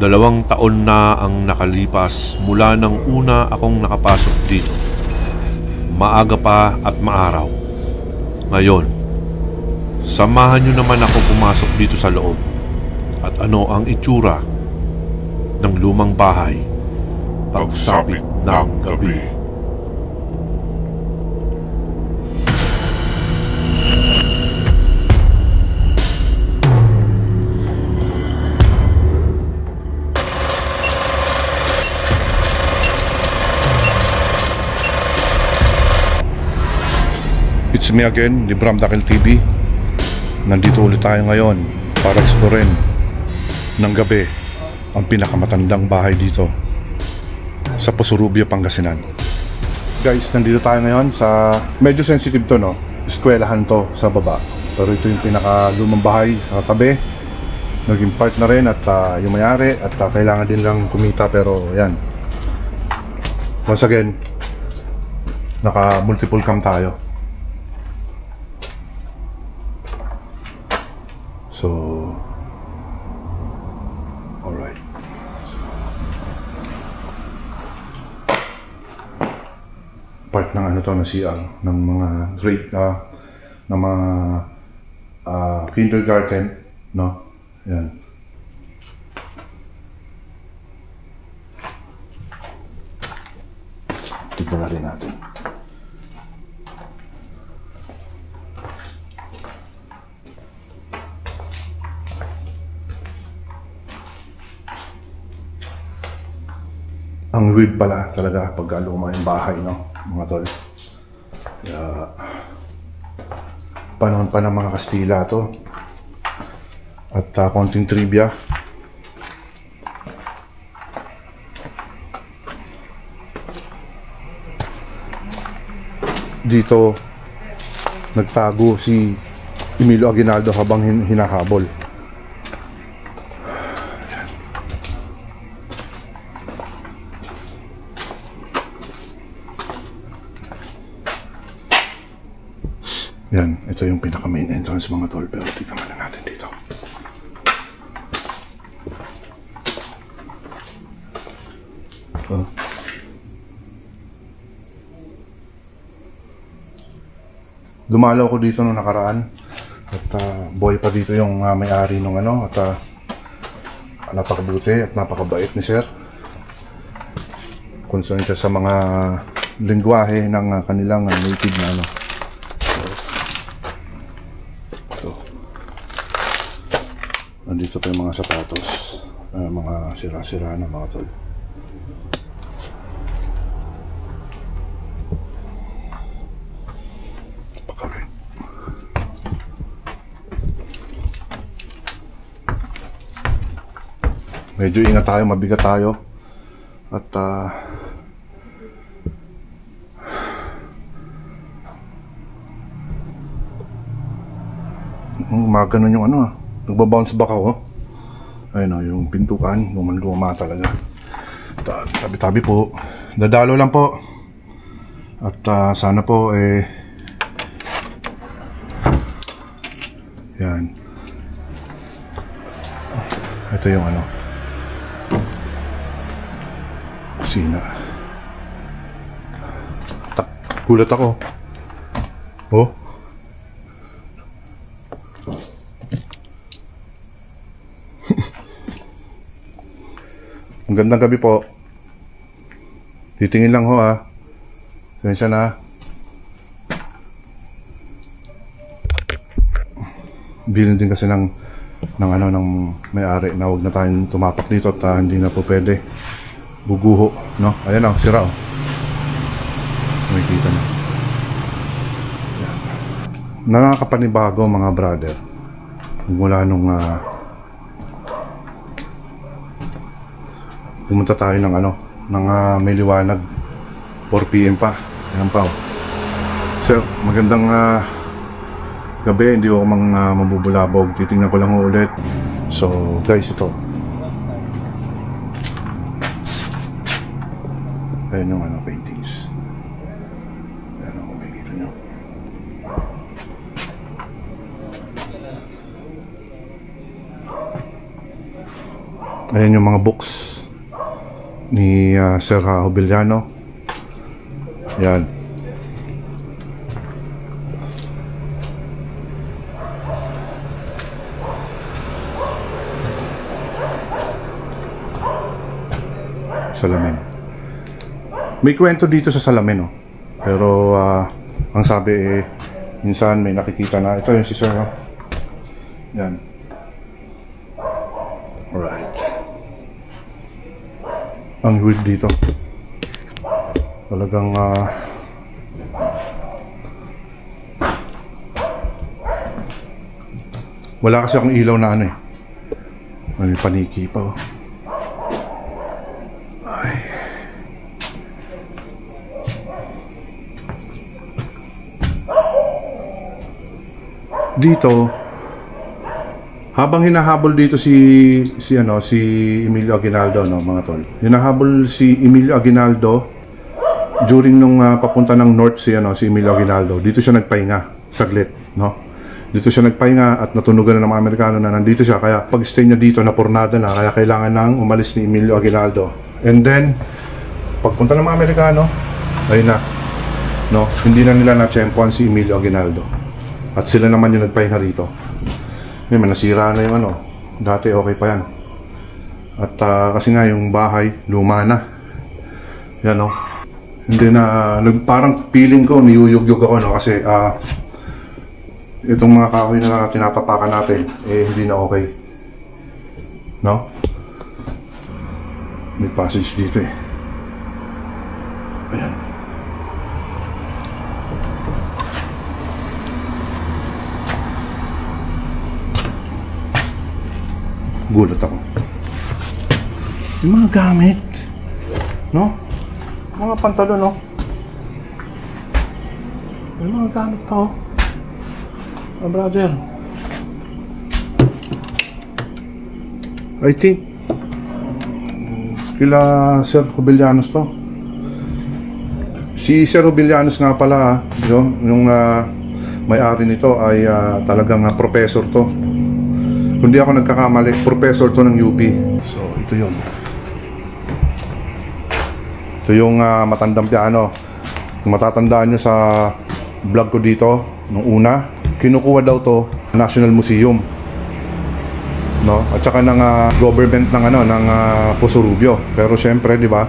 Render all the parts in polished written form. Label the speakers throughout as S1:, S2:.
S1: 2 taon na ang nakalipas mula nang una akong nakapasok dito. Maaga pa at maaraw. Ngayon, samahan niyo naman ako pumasok dito sa loob. At ano ang itsura ng lumang bahay pagsapit ng gabi.
S2: It's me again, Libram Dakil TV. Nandito ulit tayo ngayon para explorein ng gabi ang pinakamatandang bahay dito sa Pusurubia, Pangasinan. Guys, nandito tayo ngayon sa medyo sensitive to, no? Eskwelahan to sa baba. Pero ito yung pinakalumang bahay sa tabi. Naging part na rin at yung mayari at kailangan din lang kumita, pero yan. Once again, naka multiple cam tayo. So, alright. Part ng ano to na CR ng mga grade ng mga kindergarten, no? Yan. Tignan na rin natin. Ang weird pala talaga pag luma yung bahay, no, mga tol. Kaya, panahon pa ng mga Kastila to. At konting trivia. Dito, nagtago si Emilio Aguinaldo habang hinahabol. Yan, ito yung pinaka main entrance, mga tol, pero tignan na natin dito. Dumalaw ko dito nung nakaraan at boy pa dito yung may-ari nung ano, at napakabuti at napakabait ni sir. Concern siya sa mga lingwahe ng kanilang native na ano. Nandito pa yung mga sapatos, mga sira-sira na, mga tol. Pakarin. Medyo ingat tayo, mabigat tayo. At maganon yung ano, nagbabounce back ako. Ayun o, yung pintukan, luma talaga. Tabi-tabi po. Dadalo lang po. At sana po yan. Ito yung ano, kusina. Gulat ako. Oh. Magandang gabi po. Titingin lang ho, ha. Sensya na. Bilin din kasi ng may-ari na huwag na tayong tumapak dito at hindi na po pwede buguho, no? Ayan o, sira o. Makikita na. Nakakapanibago, mga brother, mula nung pumunta tayo ng ano, ng may liwanag, 4 PM pa. Ayan pa, oh. So, magandang gabi. Hindi ako mabubulabog. Titingnan ko lang ulit. So, guys, ito. Ayan yung ano, paintings. Ayan, kung makikita nyo. Ayan yung mga books ni Sir Jubiliano. Yan. Salamin. May kwento dito sa salamin, oh. Pero ang sabi minsan may nakikita na ito yung si Sir, oh. Yan. Alright. Ang weird dito. Talagang wala kasi akong ilaw na ano eh. May paniki pa, oh. Ay. Dito habang hinahabol dito si Emilio Aguinaldo, no, mga tol. Hinahabol si Emilio Aguinaldo during nung papunta ng north si Emilio Aguinaldo. Dito siya nagpahinga saglit, no. Dito siya nagpahinga at natunugan na ng mga Amerikano na nandito siya, kaya pag-stay niya dito napurnada na, kaya kailangan nang umalis ni Emilio Aguinaldo. And then pagpunta ng mga Amerikano, ayun na, no, hindi na nila na-tsempuan si Emilio Aguinaldo. At sila naman yung nagpahinga rito. May nasira na yung dati okay pa yan. At kasi nga yung bahay luma na. Yan, no. Hindi na parang feeling ko niyuyugyug ako, no, kasi itong mga kahoy na tinatapakan natin hindi na okay, no. May passage dito eh. Ayan. Gulat ako. Yung mga gamit, no? Mga pantalon, no? Yung mga gamit pa, oh. Brother, I think kila Sir Jubilianos to. Si Sir Jubilianos nga pala, yung may-ari nito ay talagang professor to. Kundi ako nagkakamali, professor to ng UP. So ito yun. Ito yung matandang piano. Kung matatandaan nyo sa vlog ko dito nung una, kinukuha daw to National Museum, no, at saka ng government ng ng Posurubio. Pero syempre, di ba,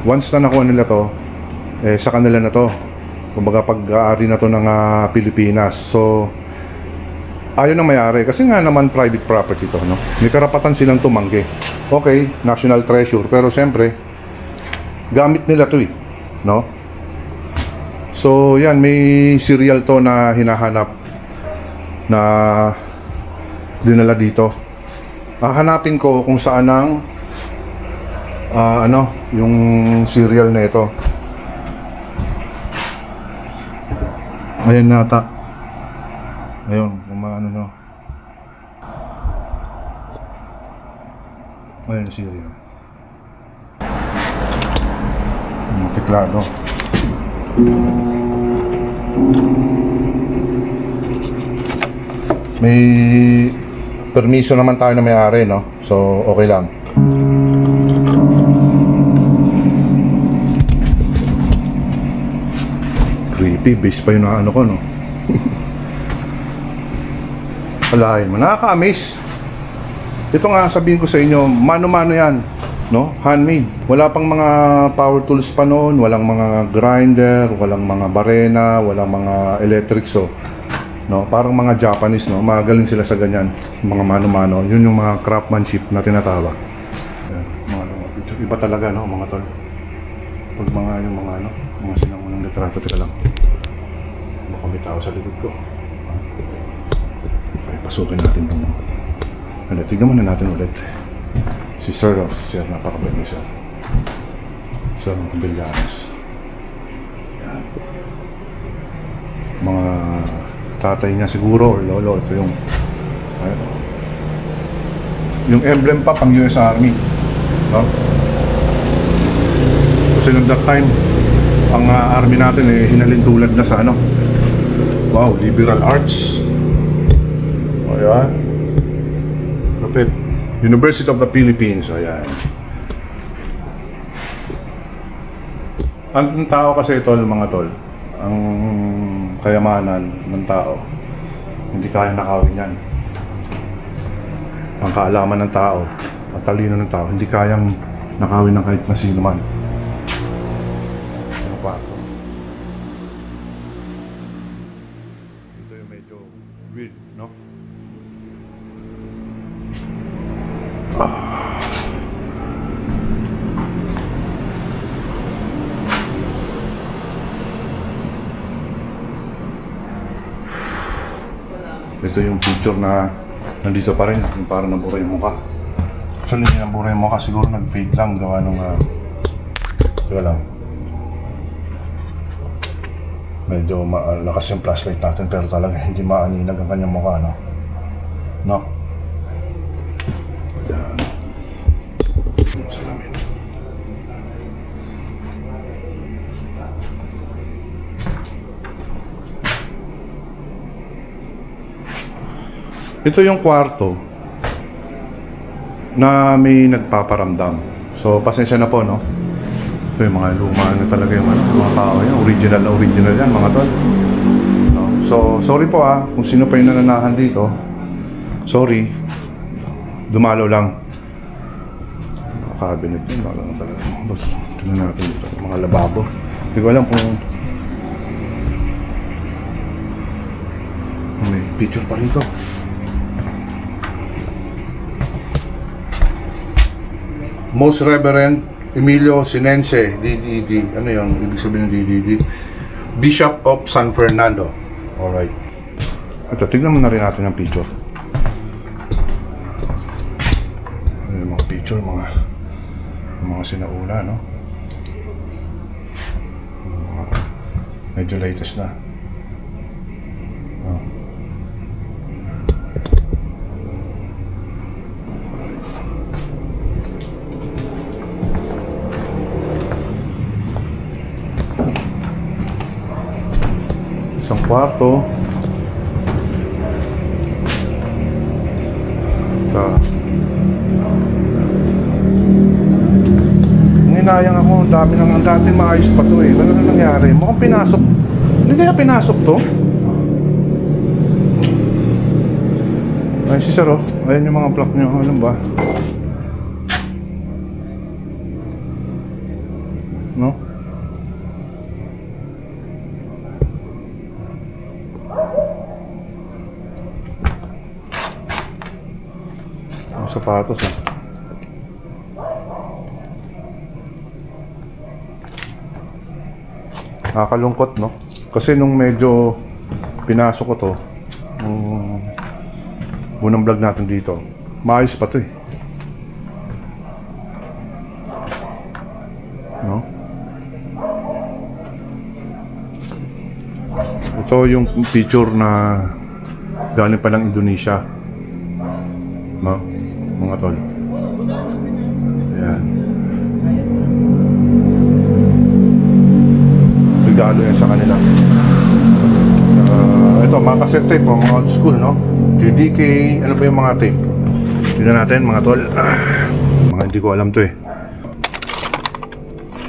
S2: once na nakuha nila to, sa kanila na to, kumbaga pag-aari na to ng Pilipinas. So ayaw na may-ari kasi nga naman private property to, no. May karapatan silang tumanggi. Okay, national treasure, pero syempre gamit nila to, no. So yan, may serial to na hinahanap na dinala dito. Hahanapin ko kung saan ang yung serial na ito. Ayan nata. Ayun, kung maano, no. Ayan yung serial. Yung teklado. May permiso naman tayo na may-ari, no? So, okay lang. Creepy, base pa yung ko, no? Alahin mo, nakaka-amaze. Ito nga, sabihin ko sa inyo, mano-mano yan, no? Handmade. Wala pang mga power tools pa noon, walang mga grinder, walang mga barena, walang mga electric, so no, parang mga Japanese, no, magaling sila sa ganyan, mga mano-mano. Yun yung mga craftsmanship na tinatawag. Ayan, mga picture, iba talaga, no, mga tol. Pag yung mga sinaunang litrato, teka lang, baka may tao sa likod ko. Okay, pasukin natin itong tignan muna natin ulit si Sir, napakabay ni Sir Jubilianos. Ayan, mga tatay niya siguro or lolo. Ito yung emblem pa pang US Army, no? Kasi nung that time ang army natin hinalin tulad na sa wow, liberal arts. O yan, kapit. University of the Philippines. Ayan. Ang tao kasi tol, mga tol, ang kayamanan ng tao, hindi kaya nakawin yan. Ang kaalaman ng tao, ang talino ng tao, hindi kayang nakawin ng kahit na sino man. Ano pa? Ito yung medyo weird, no? Ito yung picture na nandito pa rin, yung parang nabura yung mukha. Actually, hindi nabura yung mukha, siguro nag-fade lang, gawa nung diba lang. Medyo malakas yung flashlight natin, pero talaga hindi maaninag ang kanyang mukha, no? No? Yan. Salamin. Ito yung kwarto na may nagpaparamdam. So, pasensya na po, no? Ito yung mga luma na talaga yung mga tao yan. Original yan, mga tol. No? So, sorry po kung sino pa yung nananahan dito. Sorry. Dumalo lang. Cabinet yun, wala lang talaga. Tapos, tignan natin dito. Mga lababo. Hindi ko alam kung may picture pa rito. Most Reverend Emilio Sinense, DDD. Ano yun? Ibig sabihin ng DDD? Bishop of San Fernando. Alright. Ito, tignan mo na rin natin ang picture. Ano yung mga picture, mga sinauna, no? Medyo latest na. Isang kwarto. Ito. Hinayang ako, ang dami nang dati maayos pa to eh. Ano na nangyari? Mukhang pinasok. Hindi kaya pinasok to? Ay, si Sir, oh. Ayan yung mga plak nyo. Alam ba? No? Sapatos nakakalungkot, no? Kasi nung medyo pinasok ko to nung unang vlog natin dito, maayos pa to eh, no? Ito yung picture na galing pa ng Indonesia, no? Mga tol. Ayan. Regalo yan sa kanila. Ito, mga cassette tape, mga old school, no? DDK, ano pa yung mga tape? Tignan natin, mga tol. Mga hindi ko alam to eh.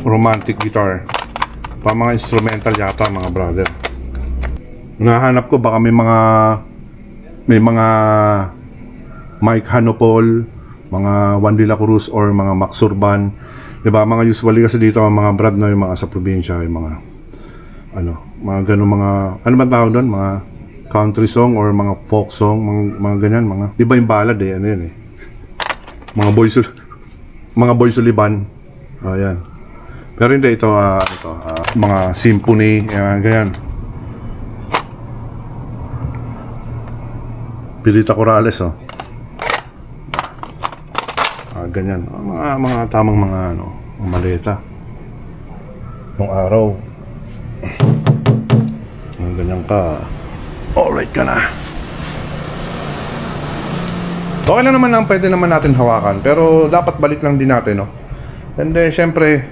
S2: Romantic guitar. Pa mga instrumental yata, mga brother. Nahanap ko, baka may mga Mike Hanopol, mga Juan de la Cruz or mga Max Urban, diba? Mga usually kasi dito mga brad na yung mga sa probinsya, yung mga mga ganun, mga ano ba tawag doon, mga country song or mga folk song, mga ganyan, mga iba yung ballad eh, ano yun eh, mga boy Sullivan. Ayan. Pero hindi ito, mga symphony, ganyan. Pilita Corrales, oh. Ganyan, mga tamang mga maleta nung araw. Ganyan ka, alright ka na. Okay lang naman lang, pwede naman natin hawakan, pero dapat balik lang din natin, no? And then syempre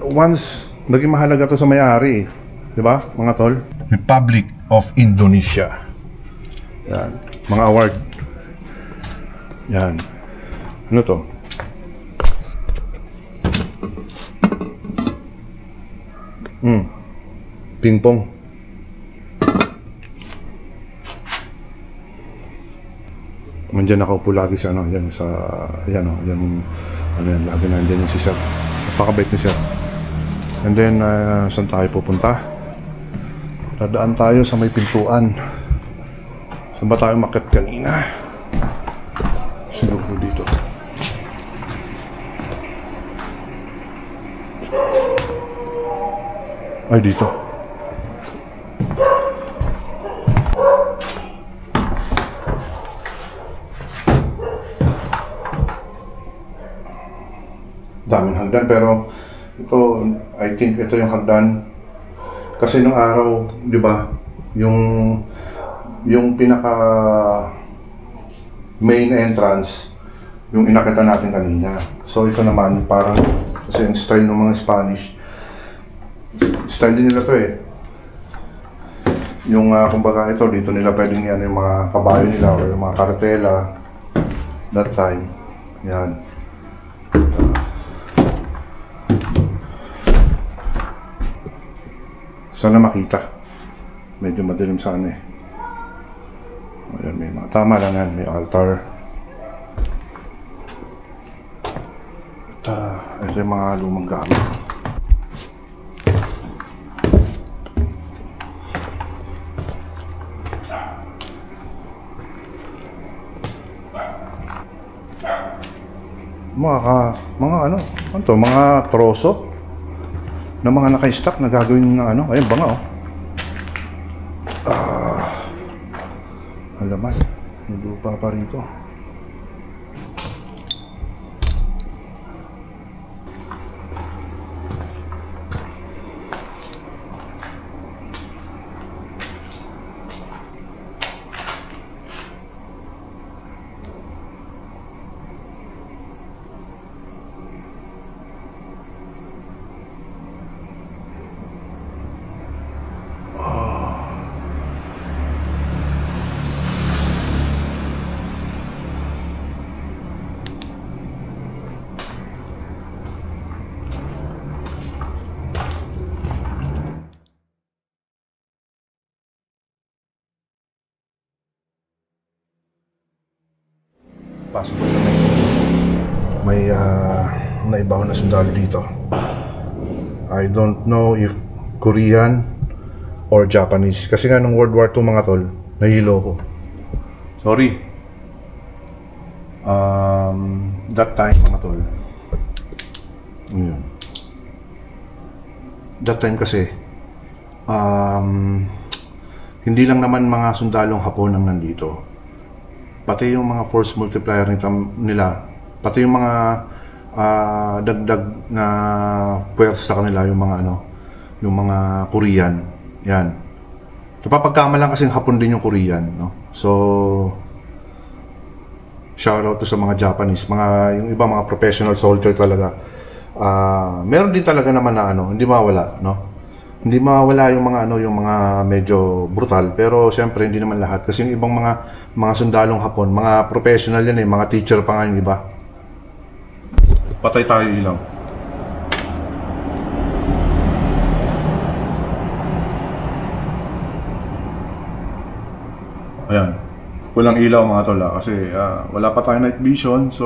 S2: once naging mahalaga to sa may-ari, di ba, mga tol? Republic of Indonesia. Yan, mga award. Yan. Ano to? Ping-pong. Nandiyan nakaupo lagi sa ano, yan sa, yan o, yan, ano yan, lagi nandiyan yung si Sir. Napakabait ni Sir. And then, saan tayo pupunta? Dadaan tayo sa may pintuan. Saan ba tayo makit kanina? Siguro dito. Ay, dito. Daming hagdan, pero ito, I think ito yung hagdan. Kasi nung araw, di ba, yung pinaka main entrance, yung inakita natin kanina. So ito naman, parang, kasi yung style ng mga Spanish, style din nila to eh. Yung kumbaga ito, dito nila pwedeng yan yung mga kabayo nila or yung mga karatela that time. Yan. Sana makita. Medyo madilim sana eh. Ayan, may mga tama lang yan. May altar. At ito yung mga lumang gamit. Mga ano to, mga troso na mga naka-stack na gagawin ng ano, ayun banga oh. Alaman, may lupa pa rito. Pasok na may naibaw na sundalo dito. I don't know if Korean or Japanese. Kasi nga nung World War II mga tol, nahilo ko. Sorry. That time mga tol. Yun. That time kasi hindi lang naman mga sundalong Hapon ang nandito. Pati yung mga force multiplier nila, pati yung mga dagdag na puwersa sa kanila, yung mga ano, yung mga Korean, yan. Napapagkamalan kasing Hapon din yung Korean, no? So, shout out to sa mga Japanese, yung iba mga professional soldier talaga. Meron din talaga naman na ano, hindi mawala, no? Hindi mawala yung mga ano, yung mga medyo brutal, pero siyempre hindi naman lahat kasi yung ibang mga sundalong Hapon, mga professional yan eh, mga teacher pa nga yung iba. Patay tayo ilaw. Ayan. Walang ilaw mga tol kasi wala pa tayo night vision, so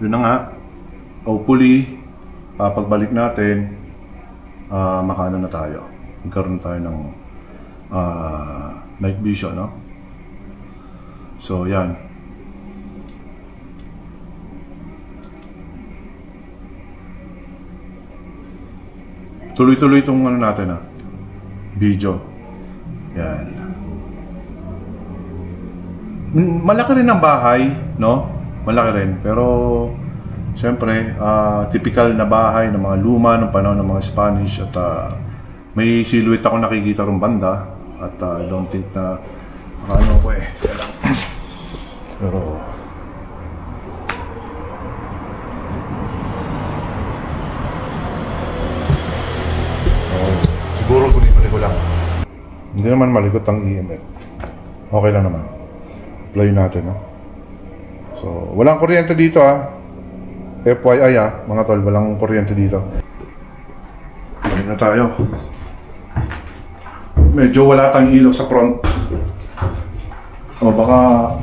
S2: yun na nga. Hopefully pagbalik natin makano na tayo, magkaroon tayo ng night vision, no? So yan. Tuloy-tuloy itong ano natin video. Yan. Malaki rin ang bahay, no? Malaki rin, pero siyempre, typical na bahay ng mga luma ng panahon ng mga Spanish at may silhouette ako nakikita rin banda at don't think na ano ko eh. Pero siguro kunin ko lang. Hindi naman malikot ang EMF. Okay lang naman. Play natin, no? So, walang kuryente dito FYI mga tol, walang kuryente dito. Balik na tayo. Medyo wala tayong ilaw sa front. O baka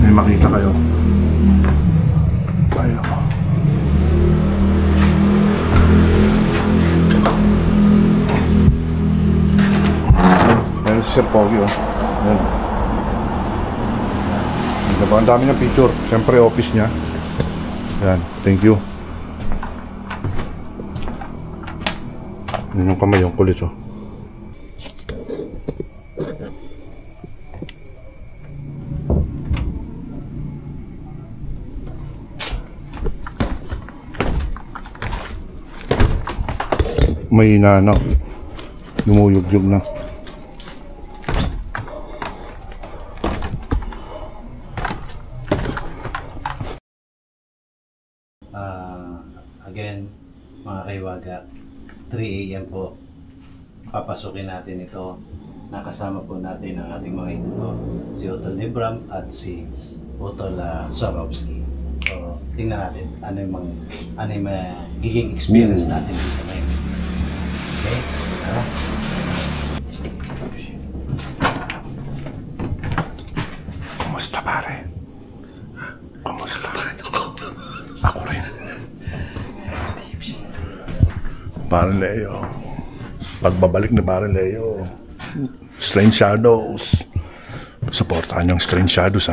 S2: may makita kayo. Ayaw. Meron si Sir Pogi Ayan. Diba, ang dami ng picture. Siyempre office niya. Ayan, thank you. Yun yung kamay, yung kulit May na lumuyog-yog na.
S3: Again, mga kaiwaga, 3 AM po, papasukin natin ito. Nakasama po natin ang ating mga ito, si Utol Nibram at si Utol Swarovski. So, tingnan natin ano yung magiging experience natin dito ngayon. Okay? Tara.
S2: Kumusta pare? Kumusta? Ako rin. Pare Leo. Pagbabalik ni Pare Leo. Strange Shadows. Supportahan yung Strange Shadows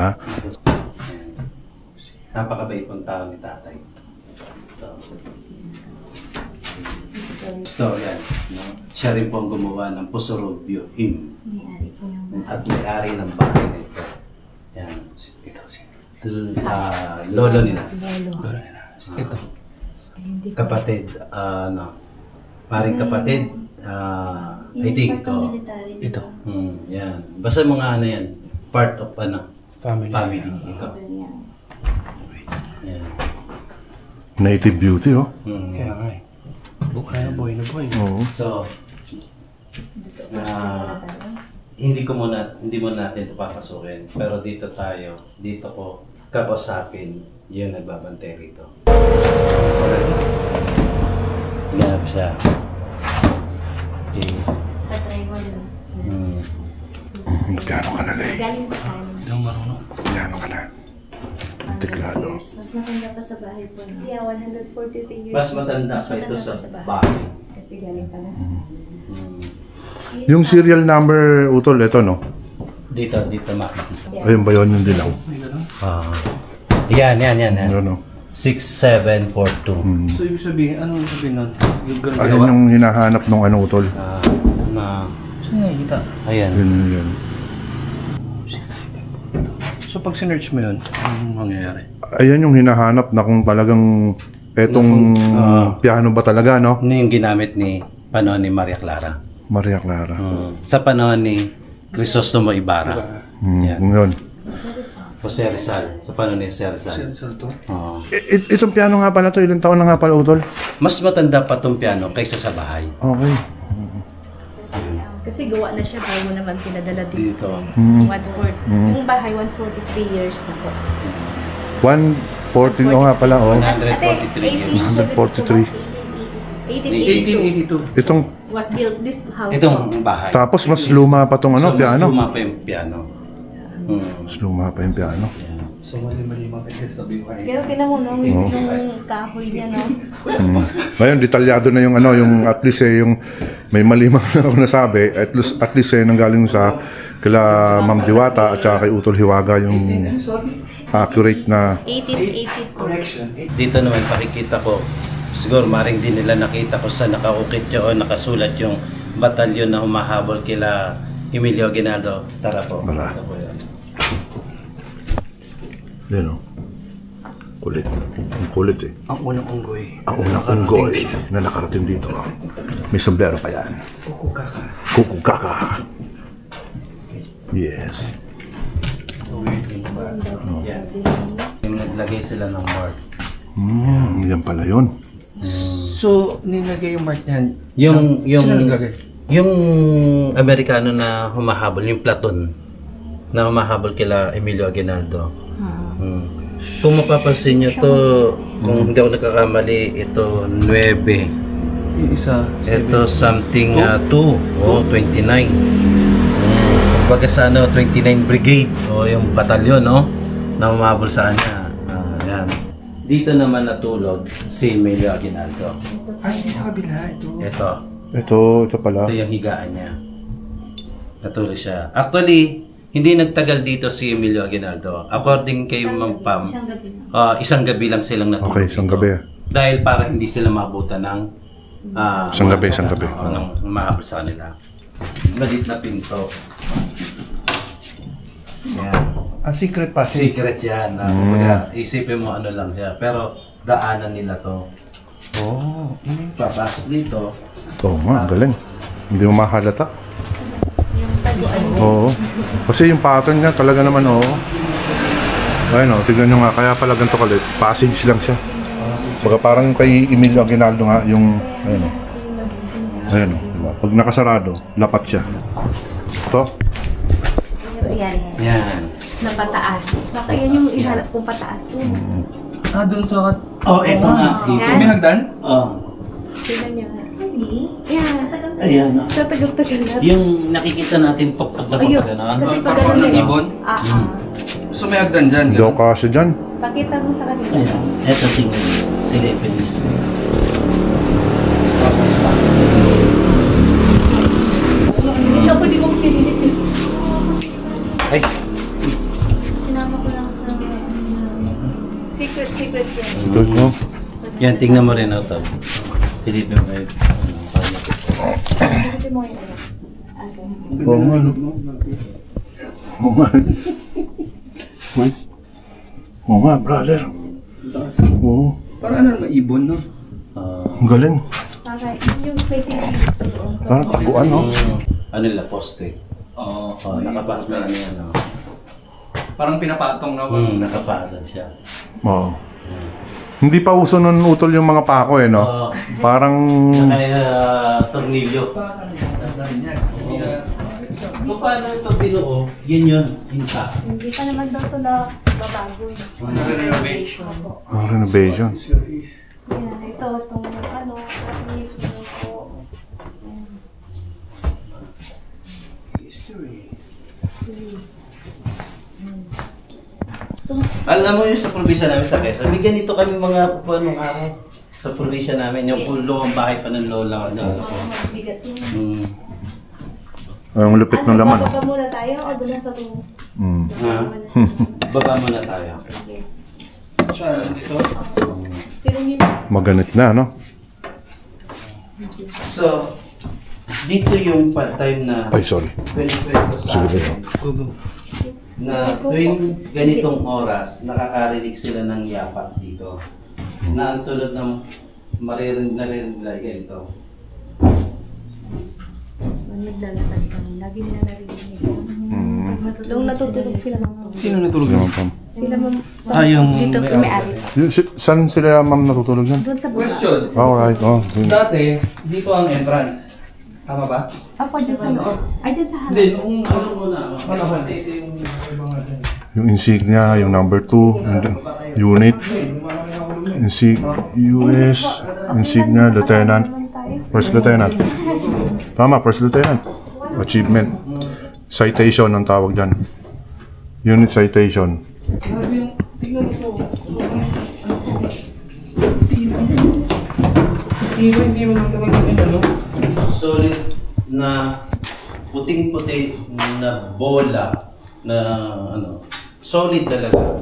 S3: Napakabait pong tao ni tatay. So, storya, no? Siya rin po ang gumawa ng Pusurubyo Hymn. At may-ari ng bahay nito. Yan. Lolo nila. Ito. Kapatid, paring kapatid, I think, ito. Yan. Basta mga yan, part of family. Ito. Yan.
S2: Native beauty,
S4: Kaya nga Kaya boy na boy.
S2: Oo.
S3: So, hindi mo natin ito papasukin. Pero dito ko kakausapin yung nagbabantay rito. Ganap siya. Okay.
S5: Tatry mo na.
S2: Magkano ka na, Lay?
S5: Galing pa tayo.
S4: Hindi ako marunong.
S2: Magkano ka na? Tiklado.
S5: Mas matanda pa sa bahay po. Yeah, 143 years.
S3: Mas matanda pa ito sa bahay.
S5: Kasi galing pa na.
S2: Yung serial number, Utol, ito, no?
S3: Dito makikita.
S2: Ayun ba yun yung dilaw?
S3: Yan.
S2: Ano, no?
S3: 6742.
S4: So ibig sabihin, ano yung sabihin nun? Yung ganun
S2: Ayun
S4: gawa?
S2: yung hinahanap ng Utol.
S4: Saan nakikita?
S3: Ayan.
S2: Yun.
S4: So pag sinearch mo yun, anong mangyayari?
S2: Ayan yung hinahanap na kung talagang etong piano ba talaga, no?
S3: Ano yung ginamit panahon ni Maria Clara?
S2: Maria Clara.
S3: Sa panahon ni Crisostomo Ibarra. Yan.
S2: Yun.
S3: Jose Rizal. Sa panahon ni Jose Rizal.
S4: Saan to?
S2: Itong piano nga pala to, ilang taon na nga pala, Utol?
S3: Mas matanda pa itong piano kaysa sa bahay.
S2: Okay.
S5: Kasi gawa na siya bago naman pinadala
S3: Dito.
S5: 140. Yung bahay, 143 years na po.
S2: 114, nga pala,
S3: 143 years.
S2: 143.
S5: 1882.
S4: 1882.
S2: Itong,
S5: Was built this house.
S3: Itong bahay.
S2: tapos mas luma pa tong
S3: So,
S2: piano.
S3: mas luma pa yung piano.
S2: Mas luma pa yung piano.
S4: So mali-mali mapagsasabi ko.
S5: Pero tinan mo, no? Yung kahoy niya, no?
S2: Ngayon, detalyado na yung yung at least yung may malimang na ako nasabi, at least nanggaling sa kila Ma'am Diwata at saka kay Utol Hiwaga yung accurate na
S5: 1882.
S4: Correction.
S3: Dito naman pakikita ko, siguro maring din nila nakita ko sa nakaukit o nakasulat yung batalyon na humahabol kila Emilio Aguinaldo. Tara po.
S2: Wala.
S3: Ito po yun.
S2: Yun o. Kulit. Ang kulit eh.
S4: Ang unang unggoy.
S2: Ang unang unggoy na nakarating dito. May sombrero pa yan.
S4: Kukukaka.
S2: Kukukaka. Yes.
S3: Yan. Yung naglagay sila ng mark.
S2: Yan pala yun.
S4: So, nilagay yung mark niyan.
S3: Yung
S4: Sino naglagay?
S3: Yung Amerikano na humahabol, yung platoon na humahabol kila Emilio Aguinaldo. Kung mapapansin nyo to, kung hindi ako nagkakamali, ito 9.
S4: Yung isa.
S3: Ito something 2 o 29. Kumbaga sa 29 Brigade o yung batalyon, no? Na humahabol sa kanya. Yan. Dito naman natulog si Emilio Aguinaldo.
S4: Ay, hindi sa kabila. Ito.
S2: Ito pala.
S3: Ito yung higaan niya. Natulog siya. Actually, hindi nagtagal dito si Emilio Aguinaldo. According kay Ma'am Pam, isang gabi lang silang natulog.
S2: Okay, isang
S3: dito.
S2: gabi.
S3: Dahil para hindi sila mabutan ng
S2: Isang gabi.
S3: ng mahabol sa kanila. Malit na pinto. Yan.
S4: Secret passage.
S3: Secret yan. Kumbaga, isipin mo ano lang siya. Pero daanan nila to. Papasok dito.
S2: Oo nga, galing. Hindi mo mahalata. Oo. Kasi yung pattern niya talaga naman, ayun tignan nyo nga, kaya pala ganito kalit. Passage lang siya. Baga parang yung kay Emilio Aguinaldo nga, yung, ayun diba? Pag nakasarado, lapat siya. Ito.
S5: Yan. Na pataas. Baka yan yung ihanap kong pataas.
S4: Doon sa...
S3: Eto nga. Dito.
S5: Yan.
S4: May hagdan?
S5: Tingnan niyo nga. Yan.
S3: Ayan.
S5: Sa tagal-tagal na.
S3: Yung nakikita natin tuktok na
S5: Ayun.
S3: pagkaganon.
S5: Kasi pag
S4: Parang
S5: ganun
S4: ng
S5: yun.
S4: ibon? So may hagdan dyan?
S2: Hindi ako kasya dyan.
S5: Pakita mo sa kanila.
S3: Ayan. Eto tingnan. Silipin niya.
S5: Ito, pwede kong sinilipin.
S3: Ay!
S5: Sinama ko lang sa... Secret yan.
S2: Good mo.
S3: Yan, tingnan mo rin ito. Silipin mo kayo.
S5: Silipin mo yun.
S2: Oo nga, no? Oo nga. Oo nga, brother. Oo.
S4: Parang ano naman, ibon, no?
S2: Ang galing.
S5: Para yung faces
S2: Parang taguan, no?
S3: Ano nila, poste.
S4: Oo.
S3: Nakapasok na yan.
S4: Parang pinapatong na ba?
S3: Nakapasok siya.
S2: Oo. Hindi pa uso nun utol yung mga pako, no? Parang...
S3: Kaya tornilyo. Kung paano ito binuo, yun yun, intact.
S5: Hindi pa naman daw ito na babago.
S4: Renovation.
S2: renovation.
S5: Yan, ito, itong ano, at least, po.
S3: Alam mo yung sa probinsya namin sa Quezon, may ganito kami mga nung araw. Sa probinsya namin, yung lumang bahay pa ng lola na ano ko.
S5: Bigat yun.
S2: Ang lupit ng laman.
S5: Baba muna tayo o doon na sa room?
S3: Baba muna tayo.
S5: Sige.
S4: Siya, dito.
S5: Tirungin
S2: Maganit na, no?
S3: So, dito yung time na
S2: Ay, sorry.
S3: kwento sa
S2: Sige,
S3: akin na tuwing ganitong oras, nakakarinig sila ng yapak dito. Na ang tulad ng naririnig ganito.
S5: Naglalakad kami. Lagi nila narinig ito. Nung natutulog sila mga...
S4: Sino natulog
S2: Sige,
S4: yun?
S2: ma'am, Pam.
S5: Sila mga...
S4: Yung
S5: Dito
S4: may
S5: may-ari.
S2: Saan sila, ma'am, natutulog dyan?
S5: Doon sa baba.
S4: Question.
S2: Alright,
S4: Dati, dito ang entrance. Tama ba?
S5: Ako dyan sa loob. Ay, dyan sa
S4: Hindi,
S5: harap.
S4: noong...
S3: Ano muna?
S4: Ano ba?
S3: Kasi ito yung...
S2: Yung insignia, yung number 2, unit, US, insignia, lieutenant, first lieutenant. Tama, first lieutenant. Achievement. Citation ang tawag dyan. Unit citation.
S4: Grabe yung... Tingnan ito. Hindi mo lang talaga yung ano.
S3: Solid na puting-puti na bola na ano, solid talaga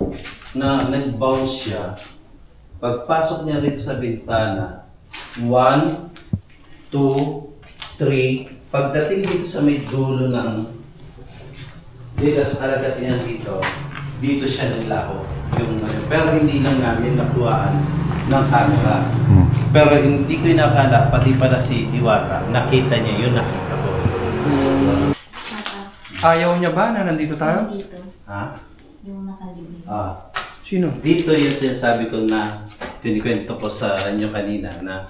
S3: na nag-bounce siya. Pagpasok niya rito sa bintana, 1, 2, 3, pagdating dito sa may dulo ng dito sa kalagat niya dito siya naglako. Pero hindi lang namin nakuhaan ng camera. Pero hindi ko inakala, pati pala si Diwata, nakita niya yun, nakita ko.
S4: Ayaw niya ba na nandito tayo?
S5: Dito.
S3: Ha?
S5: Yung nakalibing.
S4: Sino?
S3: Dito yung sinasabi ko na, kinikwento ko sa inyo kanina na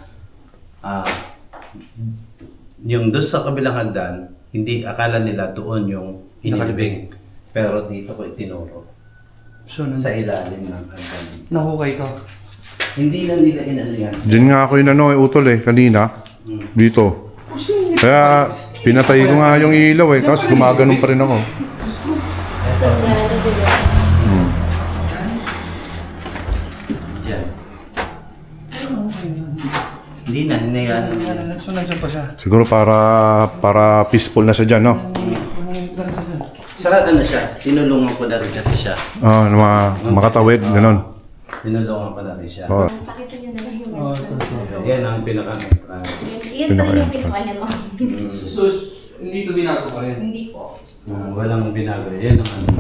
S3: yung doon sa kabilang hagdan, hindi akala nila doon yung inilibing. Pero dito ko itinuro.
S4: So,
S3: Sa ilalim ng hagdan.
S4: nahukay ko.
S3: Hindi na nila inano yan.
S2: Diyan nga ako inano utol kanina. Dito. Kaya pinatay ko nga yung ilaw tapos gumaganon pa rin ako.
S3: Diyan. Hindi na ano.
S4: So, nandiyan pa siya.
S2: Siguro para peaceful na siya dyan, no?
S3: Sarado na siya. Tinulungan ko na rin kasi siya.
S2: Makatawid, ganon.
S3: Tinulungan ko na rin siya.
S2: Oh.
S5: Pakita nyo na lang yung
S4: Oh,
S5: entrance.
S3: Yan ang pinaka-entrance.
S5: Yan pa yung kinuha niya mo.
S4: So, hindi ito binago pa rin?
S5: Hindi po.
S3: Walang binago. Yan ang ano.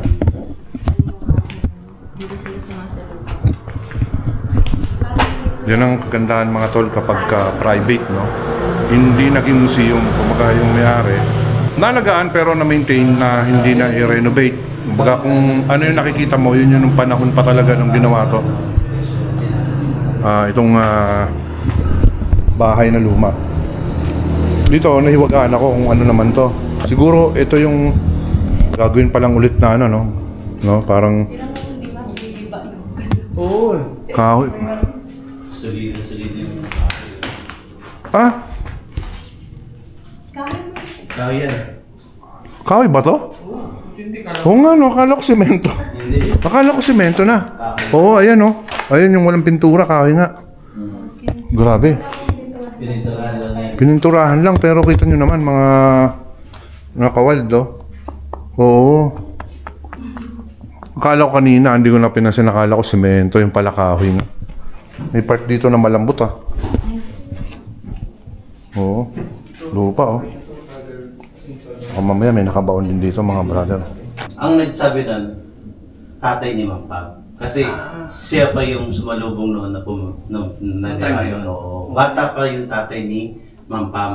S5: Hindi sila sumasagot.
S2: Yan ang kagandahan mga tol kapag private, no? Hindi naging museum, kumbaga yung may-ari. Nalagaan pero na-maintain na hindi na i-renovate. Kumbaga kung ano yung nakikita mo, yun yung panahon pa talaga nung ginawa to. Itong bahay na luma. Dito, nahiwagaan ako kung ano naman to. Siguro ito yung gagawin pa lang ulit na ano, no? Parang
S4: Oo.
S2: kahoy.
S3: Solid yung Kaya yan.
S2: Kahoy ba to?
S4: Hindi ka
S2: Oo nga, no? Akala ko semento.
S3: Hindi.
S2: Akala ko semento na. Oo, ayan, no? Ayan yung walang pintura, kahoy nga. Grabe.
S3: Pininturahan lang yan.
S2: Pininturahan lang, pero kita nyo naman, mga kawald, oh. Oo. Akala ko kanina, hindi ko na pinansin, akala ko semento, yung pala kahoy nga. May part dito na malambot, ah. Oo. Lupa, oh. Mamaya may nakabaon din dito, mga brother.
S3: Ang nagsabi nun, tatay ni Ma'am Pam. Kasi siya pa yung sumalubong noon na
S4: Tatay mo
S3: Oo. Bata pa yung tatay ni Ma'am Pam.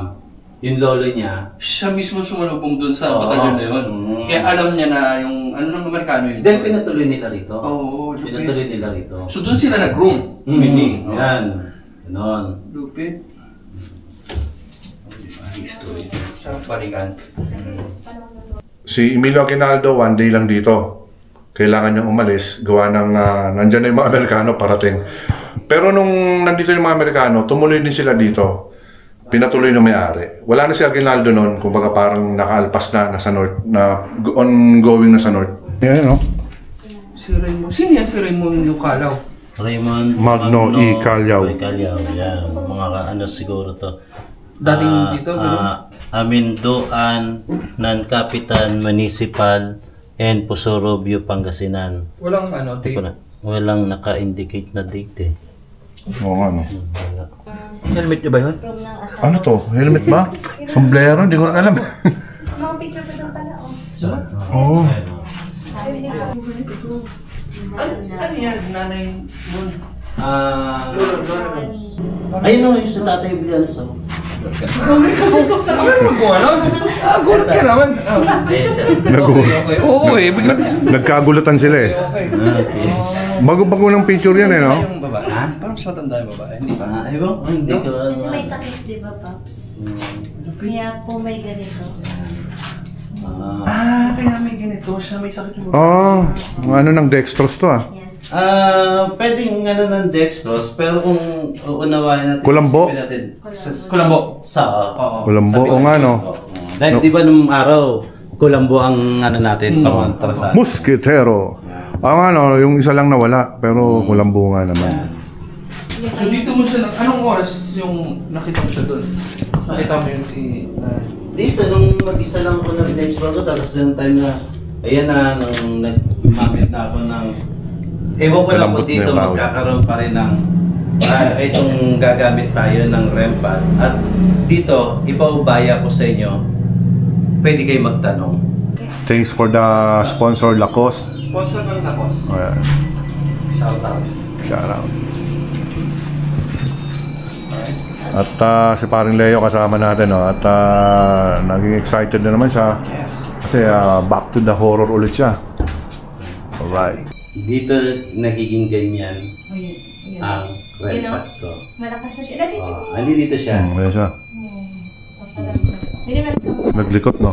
S3: Yung lolo niya.
S4: Siya mismo sumalubong dun sa
S3: Oo.
S4: batalyon na yun.
S3: Mm.
S4: Kaya alam niya na yung ano ng Amerikano yun.
S3: Then pinatuloy nila rito.
S4: Oo,
S3: Pinatuloy nila rito.
S4: So doon sila nag-room. Meaning.
S3: Yan. Ganon.
S4: Lupit. History. Sa balikan.
S2: Si Emilio Aguinaldo, one day lang dito. Kailangan niyang umalis, gawa ng nandyan na yung mga Amerikano parating. Pero nung nandito yung mga Amerikano, tumuloy din sila dito. Pinatuloy na may-ari. Wala na si Aguinaldo noon, kumbaga parang nakaalpas na, nasa north, na ongoing na sa north. Yan, no?
S4: Si Raymond. Sino yan si Raymond Lucalaw?
S3: Raymond
S2: Magno E. Calao.
S3: Calao. Yan. Mga ano siguro to.
S4: Dating dito, gano'n?
S3: Aminduan, Non-Capitan Municipal, and Pusorobio, Pangasinan.
S4: Walang ano, tape.
S3: Walang naka-indicate na date eh.
S2: Oo nga, no?
S3: Wala.
S4: Helmet niya ba yun?
S5: From ng asawa.
S2: Ano to? Helmet ba? Sombrero? Hindi ko na alam.
S5: Mga picture pa doon pala, oh.
S2: Oo.
S5: Sabi nito.
S4: Ano yan? Nanay mo?
S3: Ayun o, yung sa tatay Biliano sa
S4: Gulat ka naman.
S3: Ayun siya.
S4: Okay. Oo eh.
S2: Nagkagulatan sila eh.
S4: Okay.
S3: Okay.
S2: Bago-bago ng picture yan eh, no?
S4: Yung babae.
S3: Ha?
S4: Parang mas matanda yung babae. Hindi ba?
S3: Ewan ko, hindi ko.
S5: Kasi may sakit, di ba, Paps? Kaya po may ganito.
S4: Kaya may ganito siya. May sakit yung babae.
S2: Oh, ano ng dextrose to ah.
S5: Yes.
S3: Pwedeng ano ng dextrose, pero kung uunawain natin,
S2: Kulambo?
S3: isipin natin,
S4: Kulambo.
S3: Oo.
S2: Kulambo,
S3: Sabi
S2: o nga no.
S3: Dahil di ba nung araw, Kulambo ang ano natin, pamantra sa
S2: Musketero. Ano, yung isa lang nawala, pero kulambo nga naman.
S4: So dito mo siya, anong oras yung nakita mo siya doon? Nakita mo yung si...
S3: Dito, nung mag-isa lang ako na in-explore ko, tapos yung time na, ayan na, nung nag-mamit na ako ng, ewan ko lang
S2: Malambot
S3: po
S2: na
S3: dito,
S2: yung kahoy.
S3: magkakaroon pa rin ng, itong gagamit tayo ng REM pad. At dito, ipaubaya ko sa inyo, pwede kayo magtanong.
S2: Thanks for the sponsor, Lacoste.
S4: Sponsor ng Lakos.
S2: Ayan,
S4: Shout out.
S2: shout out. At si paring Leo kasama natin, no? At naging excited na naman siya.
S4: Yes.
S2: Kasi back to the horror ulit siya. Alright.
S3: Dito, nagiging ganyan
S5: Ayun.
S3: ang REM pad ko.
S5: Malakas na. Dati
S3: Nandito siya.
S2: Ayan siya.
S5: papalag na.
S2: Naglikot, no?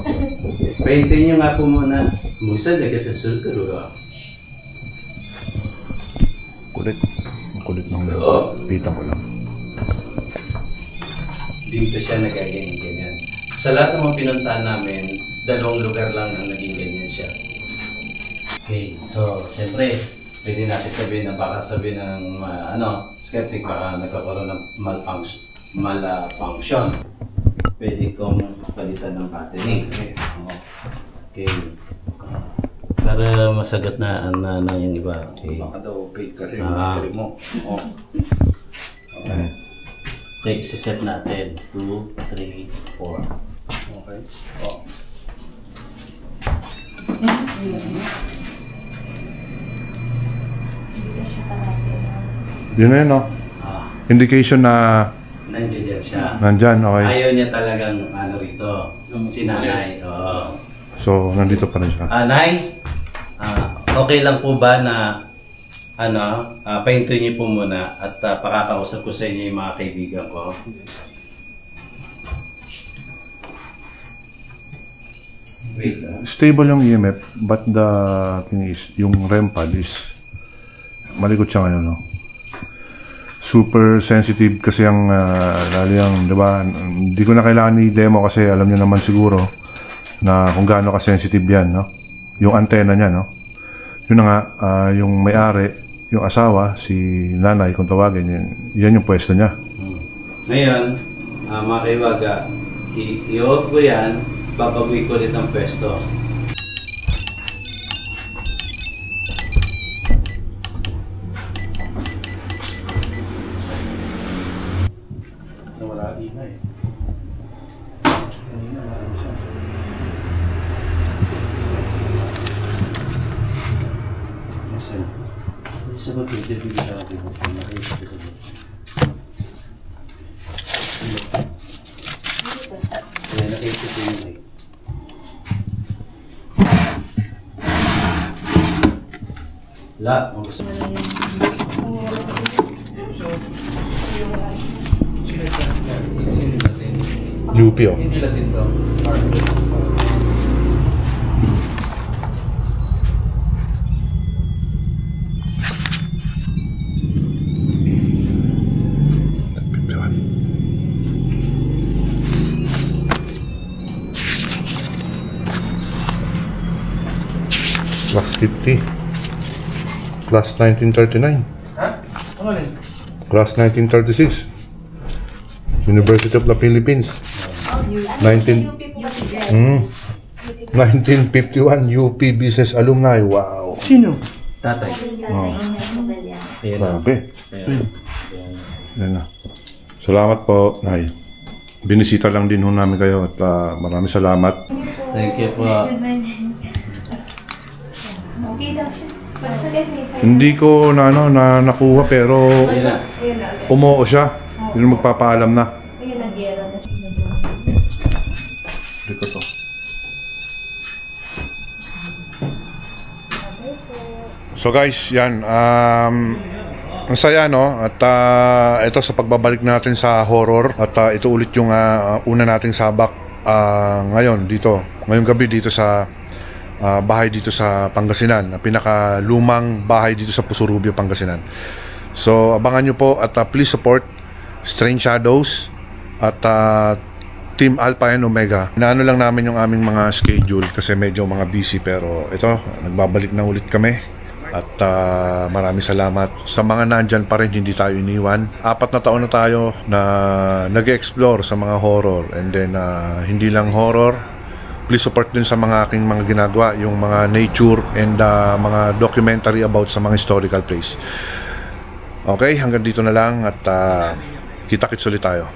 S3: Paintin nyo nga po muna. Musa, lagay sa sulkaro ka.
S2: Kulit. Ang kulit ng pitang ko lang.
S3: Dito siya nagaganyan-ganyan. Sa lahat ng mga pinuntahan namin, 2 lugar lang ang naging ganyan siya. Okay, so syempre, pwede natin sabihin na baka sabihin ng skeptic, baka nagkakaroon ng malfunction. Pwede kong palitan ng battery. Okay. Para masagot na yung iba. Okay.
S4: Baka daw fake kasi yung battery mo.
S3: Okay. Okay, isi-set natin. 2, 3, 4.
S4: Okay.
S2: Yun na yun, no? Indication na
S3: Nandiyan siya.
S2: nandyan, okay.
S3: Ayaw niya talagang ito. Si nanay. Oo.
S2: So, nandito pa rin siya.
S3: Nay, okay lang po ba na pahintuin niyo po muna at pakakausap ko sa inyo yung mga kaibigan ko. Wait lang.
S2: Stable yung EMF, but the thing is, yung REM pad is malikot siya ngayon, no? Super sensitive kasi ang lalo yung, di ba? Hindi ko na kailangan i-demo kasi alam niyo naman siguro na kung gaano ka-sensitive yan, no? Yung antenna niya, no? Yun na nga, yung may-ari, yung asawa, si nanay, kung tawagin, yan yung pwesto niya.
S3: Ngayon, mga kaiwaga, i-off ko yan, babagoy ko ulit ang pwesto. Wala ingay. Kanina wala siya. Masaya. Sa pag-interview sa akin, nakita ko sa kaya nakita ko yun eh. La, ang gusto mo.
S2: UP, oh.
S4: Hindi lasin to.
S2: Class 50. Class 1939.
S4: Ha? Ano rin?
S2: Class 1936. University of the Philippines. 1951 UP Business Alumni. Wow.
S4: Sino?
S3: Tatay. Ayan na.
S2: Grabe. Yan na. Salamat po, Nay. Binisita lang din ho namin kayo at maraming salamat.
S3: Thank you po.
S5: Okay daw siya.
S2: Hindi ko nakuha pero
S3: Ayan na.
S2: umoo siya. Yun magpapaalam na.
S5: Ayun, nag-gera na siya.
S2: Hindi ko to. So guys, yan. Ang saya, no? At ito sa pagbabalik natin sa horror. At ito ulit yung una nating sabak ngayon dito. Ngayong gabi dito sa bahay dito sa Pangasinan. Pinakalumang bahay dito sa Pusurubio, Pangasinan. So abangan nyo po at please support Strange Shadows at Team Alpha and Omega. Inaano lang namin yung aming mga schedule kasi medyo mga busy, pero ito, nagbabalik na ulit kami. At maraming salamat sa mga nandyan pa rin, hindi tayo iniwan. 4 na taon na tayo na nag-explore sa mga horror, and then hindi lang horror, please support din sa mga aking mga ginagawa, yung mga nature and mga documentary about sa mga historical place. Okay, hanggang dito na lang at kita-kits ulit tayo.